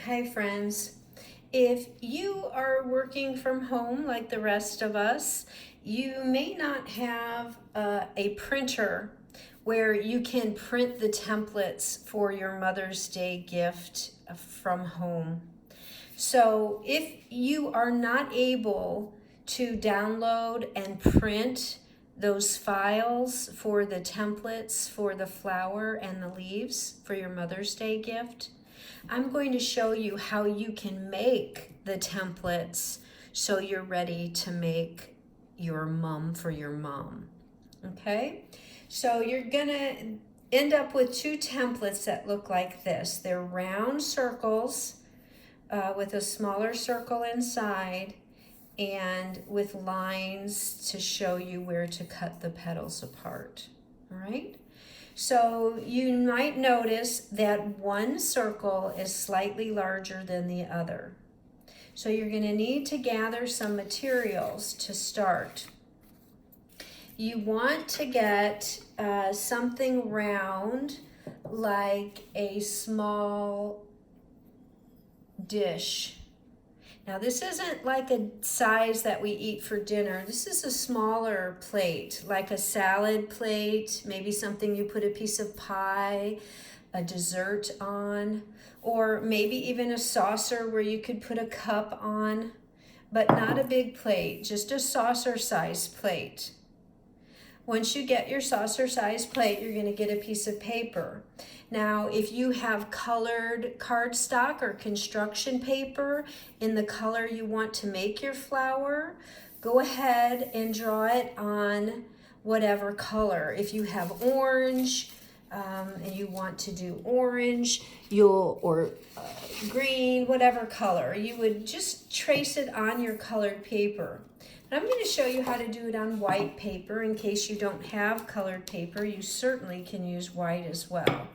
Hi friends. If you are working from home like the rest of us, you may not have a printer where you can print the templates for your Mother's Day gift from home. So if you are not able to download and print those files for the templates for the flower and the leaves for your Mother's Day gift, I'm going to show you how you can make the templates so you're ready to make your mum for your mom. Okay? So you're gonna end up with two templates that look like this. They're round circles with a smaller circle inside and with lines to show you where to cut the petals apart. All right? So you might notice that one circle is slightly larger than the other. So you're going to need to gather some materials to start. You want to get something round like a small dish. Now this isn't like a size that we eat for dinner. This is a smaller plate, like a salad plate, maybe something you put a piece of pie, a dessert on, or maybe even a saucer where you could put a cup on, but not a big plate, just a saucer-sized plate. Once you get your saucer-sized plate, you're going to get a piece of paper. Now, if you have colored cardstock or construction paper in the color you want to make your flower, go ahead and draw it on whatever color. If you have orange and you want to do orange, or green, whatever color, you would just trace it on your colored paper. I'm going to show you how to do it on white paper. In case you don't have colored paper, you certainly can use white as well.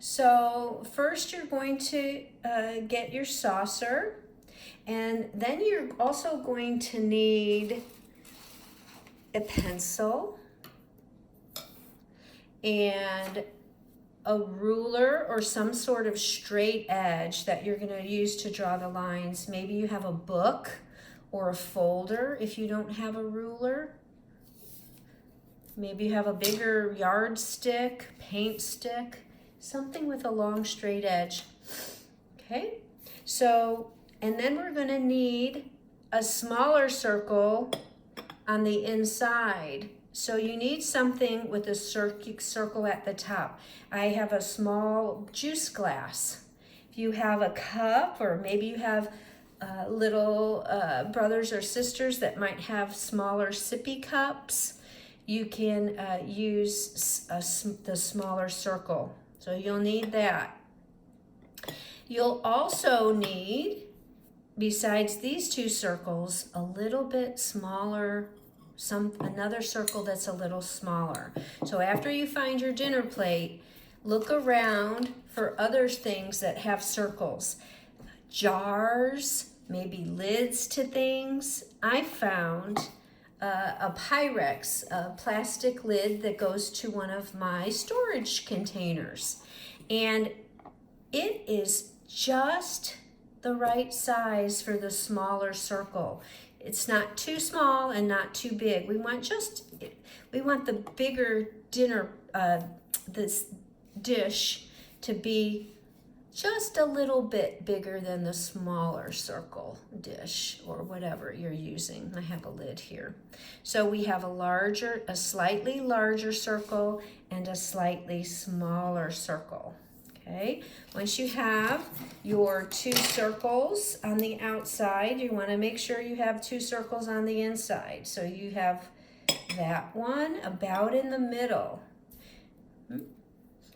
So first you're going to get your saucer, and then you're also going to need a pencil and a ruler or some sort of straight edge that you're going to use to draw the lines. Maybe you have a book or a folder if you don't have a ruler. Maybe you have a bigger yardstick, paint stick, something with a long straight edge. Okay, so, and then we're going to need a smaller circle on the inside. So you need something with a circle at the top. I have a small juice glass. If you have a cup, or maybe you have little brothers or sisters that might have smaller sippy cups, you can use the smaller circle. So you'll need that. You'll also need, besides these two circles, a little bit smaller, another circle that's a little smaller. So after you find your dinner plate, look around for other things that have circles. Jars, maybe lids to things. I found a Pyrex, a plastic lid that goes to one of my storage containers. And it is just the right size for the smaller circle. It's not too small and not too big. We want the bigger dinner, this dish to be just a little bit bigger than the smaller circle dish or whatever you're using. I have a lid here. So we have a slightly larger circle and a slightly smaller circle. Okay, once you have your two circles on the outside, you want to make sure you have two circles on the inside. So you have that one about in the middle.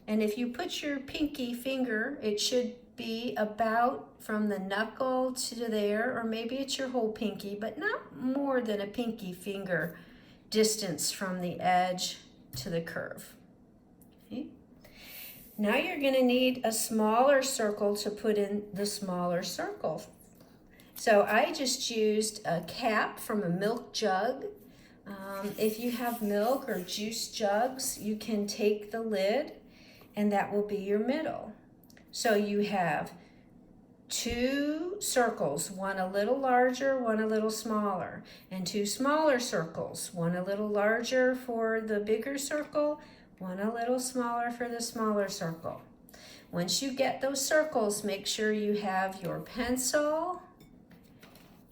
And if you put your pinky finger, it should be about from the knuckle to there, or maybe it's your whole pinky, but not more than a pinky finger distance from the edge to the curve. Okay. Now you're going to need a smaller circle to put in the smaller circle. So I just used a cap from a milk jug. If you have milk or juice jugs, you can take the lid and that will be your middle. So you have 2 circles, one a little larger, one a little smaller, and 2 smaller circles, one a little larger for the bigger circle, one a little smaller for the smaller circle. Once you get those circles, make sure you have your pencil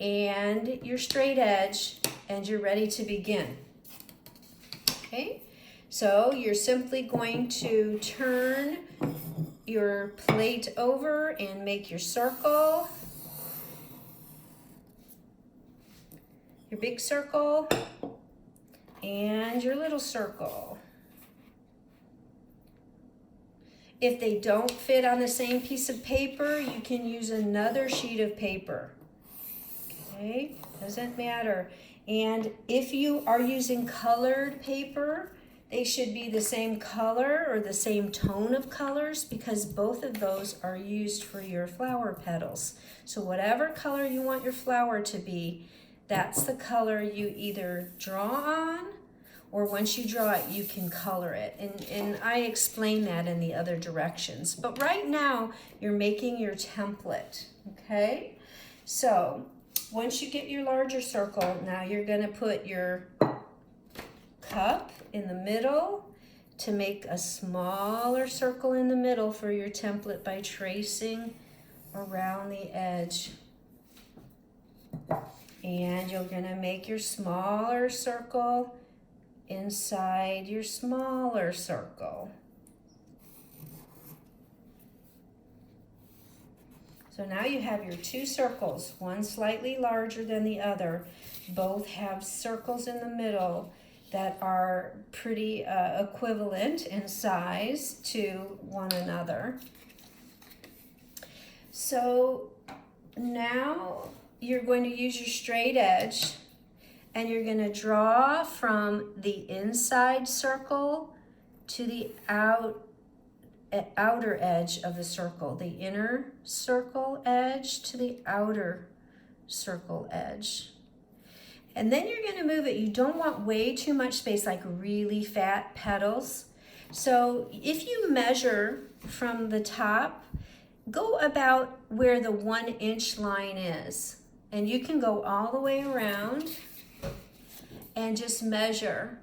and your straight edge, and you're ready to begin. Okay, so you're simply going to turn your plate over and make your circle, your big circle, and your little circle. If they don't fit on the same piece of paper, you can use another sheet of paper. Okay, doesn't matter. And if you are using colored paper, they should be the same color or the same tone of colors, because both of those are used for your flower petals. So whatever color you want your flower to be, that's the color you either draw on, or once you draw it, you can color it. And I explain that in the other directions. But right now, you're making your template, okay? So once you get your larger circle, now you're gonna put your cup in the middle to make a smaller circle in the middle for your template by tracing around the edge. And you're gonna make your smaller circle inside your smaller circle. So now you have your 2 circles, one slightly larger than the other. Both have circles in the middle that are pretty equivalent in size to one another. So now you're going to use your straight edge, and you're going to draw from the inside circle to the outer edge of the circle, the inner circle edge to the outer circle edge. And then you're going to move it. You don't want way too much space, like really fat petals. So if you measure from the top, go about where the 1-inch line is. And you can go all the way around and just measure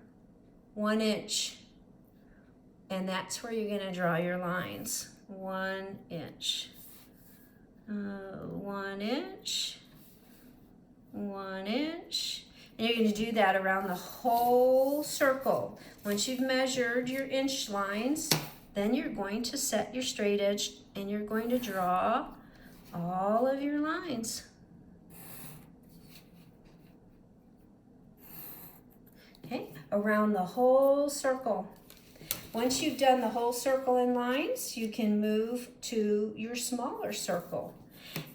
1 inch. And that's where you're going to draw your lines. 1 inch. 1 inch. 1 inch. And you're going to do that around the whole circle. Once you've measured your inch lines, then you're going to set your straight edge and you're going to draw all of your lines. Okay, around the whole circle. Once you've done the whole circle in lines, you can move to your smaller circle.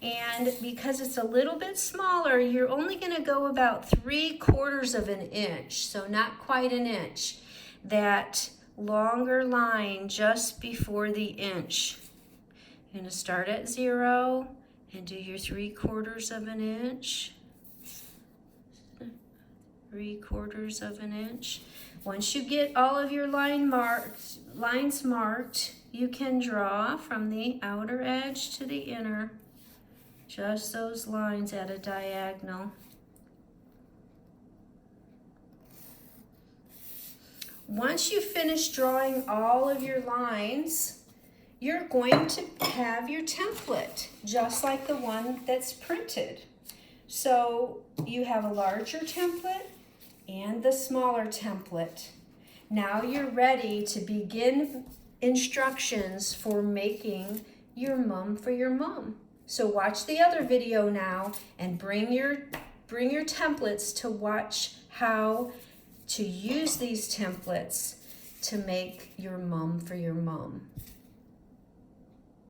And because it's a little bit smaller, you're only going to go about 3/4 of an inch, so not quite an inch. That longer line just before the inch. You're going to start at 0 and do your 3/4 of an inch. 3/4 of an inch. Once you get all of your lines marked, you can draw from the outer edge to the inner, just those lines at a diagonal. Once you finish drawing all of your lines, you're going to have your template, just like the one that's printed. So you have a larger template and the smaller template. Now you're ready to begin instructions for making your mum for your mum. So watch the other video now and bring your templates to watch how to use these templates to make your mum for your mum.